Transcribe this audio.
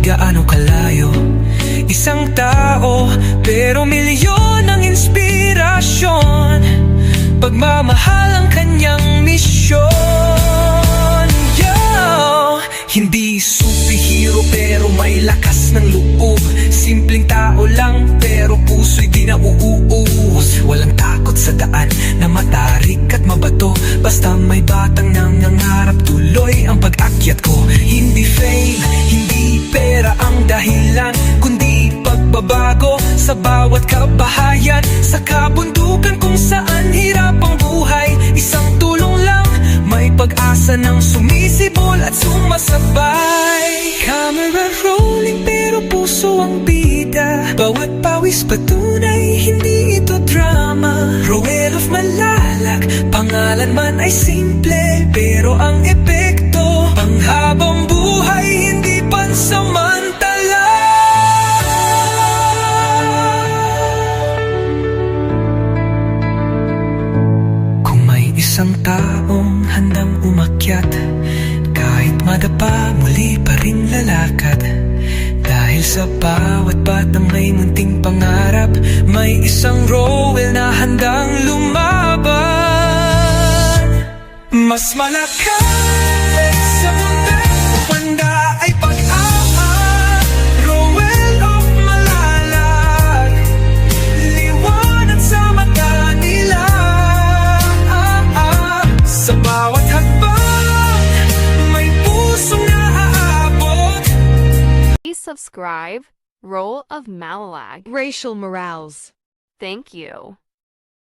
gaano kalayo. Isang tao, pero milyon ang inspirasyon. Pagmamahal ang kanyang misyon. Yo! Hindi superhero pero may lakas ng loob. Simpleng tao lang pero puso'y di nauuus. Walang takot sa daan na matarik at mabato. Basta may batang nangangarap, tuloy ang pag-akyat ko. Hindi fame, hindi pera ang dahilan, kundi pagbabago sa bawat kabahayan. Sa kabundukan kung saan hirap ang buhay, isang tulong lang, may pag-asa ng sumisibol at sumasabay. Camera rolling pero puso ang bida. Bawat pawis patunay, hindi ito drama. Roel of Malalag, pangalan man ay simple, pero ang epekto, panghabang buhay, hindi pansamantala. Kung may isang taong handang umakyat, kahit madapa, muli pa rin lalakad. Dahil sa bawat batang may munting pangarap, may isang Roel na handang lumaban. Mas malakas sa mundang panda ay pag-asa. Roel of Malalag, liwanag sa mata nila. Sa bawat hakbang, may pusong naaabot. Please subscribe, Roel of Malalag. Rachel Morales. Thank you.